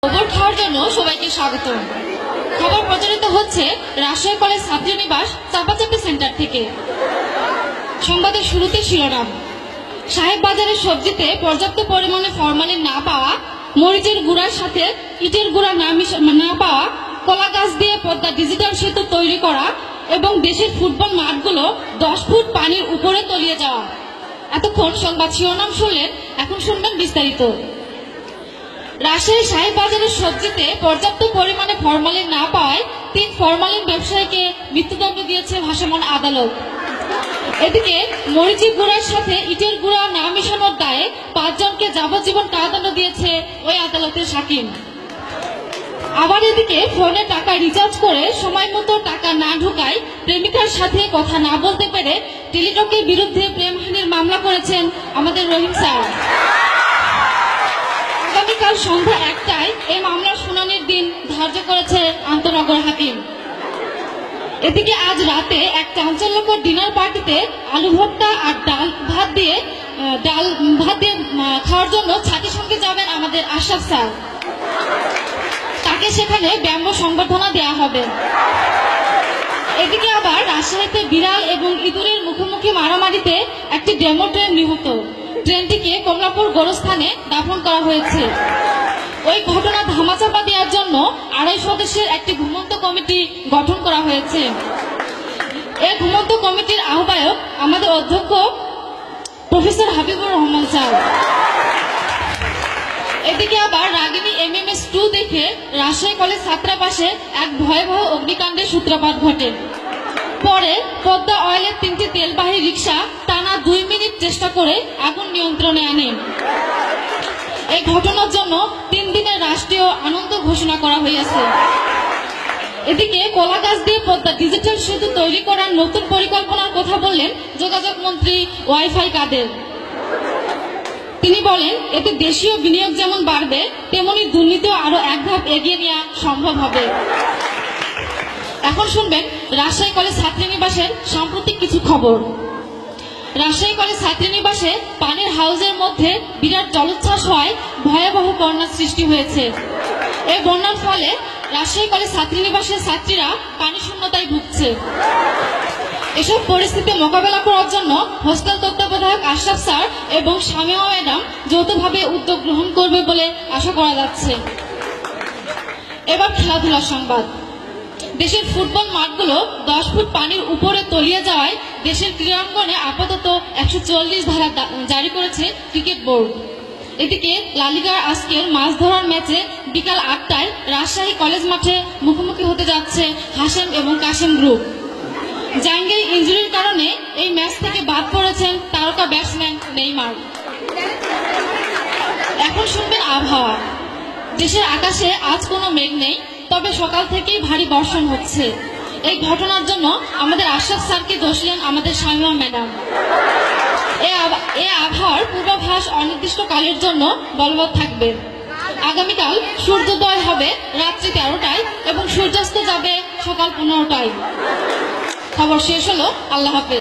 খবর খাওয়ার জন্য সবাইকে স্বাগত। খবর প্রচারিত হচ্ছে রাজশাহী কলেজ ছাত্রীনিবাস চাপাচাপি সেন্টার থেকে। সংবাদের শুরুতে শিরোনাম। সাহেব বাজারের সবজিতে পর্যাপ্ত পরিমাণে ফরমালিন না পাওয়া, মরিচের গুঁড়ার সাথে ইটের গুঁড়া না পাওয়া, কলা গাছ দিয়ে পদ্মা ডিজিটাল সেতু তৈরি করা এবং দেশের ফুটবল মাঠগুলো 10 ফুট পানির উপরে তলিয়ে যাওয়া। এতক্ষণ সংবাদ শিরোনাম শুনলেন, এখন শুনবেন বিস্তারিত। রাজশাহী সাহেব বাজারের সবজিতে পর্যাপ্ত পরিমাণে ফরমালিন না পাওয়ায় 3 ফরমালিন ব্যবসায়ীকে মৃত্যুদণ্ড দিয়েছে ভাসমান আদালত। এদিকে মরিচের গুঁড়ার সাথে ইটের গুঁড়া না মেশানোর দায়ে 5 জনকে যাবজ্জীবন কারাদণ্ড দিয়েছে ওই আদালতের হাকিম। আবার এদিকে ফোনে টাকা রিচার্জ করে সময় মতো টাকা না ঢোকায় প্রেমিকার সাথে কথা না বলতে পেরে টেলিটকের বিরুদ্ধে প্রেমহানির মামলা করেছেন আমাদের রহিম স্যার। আগামীকাল সন্ধ্যা 1টায় এই মামলার শুনানির দিন ধার্য করেছে আন্তনগর হাকিম। এদিকে আজ রাতে এক চাঞ্চল্যকর ডিনার পার্টিতে আলু ভর্তা আর ডাল ভাত দিয়ে খাওয়ার জন্য ছাতির সঙ্গে যাবেন আমাদের আশরাফ স্যার। তাকে সেখানে ব্যঙ্গ সংবর্ধনা দেওয়া হবে। এদিকে আবার রাজশাহীতে বিড়াল এবং ইঁদুরের মুখোমুখি মারামারিতে একটি ডেমো ট্রেন নিহত। ট্রেনটিকে কমলাপুর গোরস্থানে দাফন করা হয়েছে। ওই ঘটনা ধামাচাপা দেওয়ার জন্য 2.5 সদস্যের একটি ঘুমন্ত কমিটি গঠন করা হয়েছে। এই ঘুমন্ত কমিটির আহ্বায়ক আমাদের অধ্যক্ষ প্রফেসর হাবিবুর রহমান স্যার। এদিকে আবার রাগিনী MMS 2 দেখে রাজশাহী কলেজ ছাত্রাবাসে এক ভয়াবহ অগ্নিকাণ্ডের সূত্রপাত ঘটে। পরে পদ্মা অয়েলের 3টি তেলবাহী রিক্সা টানা 2 মিনিট চেষ্টা করে আগুন নিয়ন্ত্রণে আনে। এই ঘটনার জন্য 3 দিনের রাষ্ট্রীয় আনন্দ ঘোষণা করা হয়েছে। এদিকে কলা গাছ দিয়ে পদ্মা ডিজিটাল সেতু তৈরি করার নতুন পরিকল্পনার কথা বললেন যোগাযোগ মন্ত্রী ওয়াইফাই কাদের। তিনি বলেন, এতে দেশীয় বিনিয়োগ যেমন বাড়বে তেমনি দুর্নীতিও আরো এক ধাপ এগিয়ে নেওয়া সম্ভব হবে। এখন শুনবেন রাজশাহী কলেজ ছাত্রীনিবাসের সাম্প্রতিক কিছু খবর। রাজশাহী কলেজ ছাত্রীনিবাসে পানির হাউজের মধ্যে বিরাট জলোচ্ছ্বাস হওয়ায় ভয়াবহ বন্যার সৃষ্টি হয়েছে। এই বন্যার ফলে রাজশাহী কলেজ ছাত্রীনিবাসের ছাত্রীরা পানি শূন্যতায় ভুগছে। এসব পরিস্থিতি মোকাবেলা করার জন্য হোস্টেল তত্ত্বাবধায়ক আশরাফ স্যার এবং শামিমা ম্যাডাম যৌথভাবে উদ্যোগ গ্রহণ করবে বলে আশা করা যাচ্ছে। এবার খেলাধুলার সংবাদ। দেশের ফুটবল মাঠগুলো 10 ফুট পানির উপরে তলিয়ে যাওয়ায় দেশের ক্রীড়াঙ্গনে আপাতত 144 ধারা জারি করেছে ক্রিকেট বোর্ড। এদিকে লা লিগার আজকের মাছ ধরার ম্যাচে বিকাল 8টায় রাজশাহী কলেজ মাঠে মুখোমুখি হতে যাচ্ছে হাশেম এবং কাশেম গ্রুপ। জাঙ্গির ইনজুরির কারণে এই ম্যাচ থেকে বাদ পড়েছেন তারকা ব্যাটসম্যান নেইমার। এখন শুনবেন আবহাওয়া। দেশের আকাশে আজ কোনো মেঘ নেই, তবে সকাল থেকেই ভারী বর্ষণ হচ্ছে। এই ঘটনার জন্য আমাদের আশরাফ স্যারকে দোষ দেন আমাদের শামিমা ম্যাডাম। এই আবহাওয়ার পূর্বাভাস অনির্দিষ্টকালের জন্য বলবৎ থাকবে। আগামীকাল সূর্যোদয় হবে রাত্রি 13টায় এবং সূর্যাস্ত যাবে সকাল 15টায়। খবর শেষ হলো। আল্লাহ হাফেজ।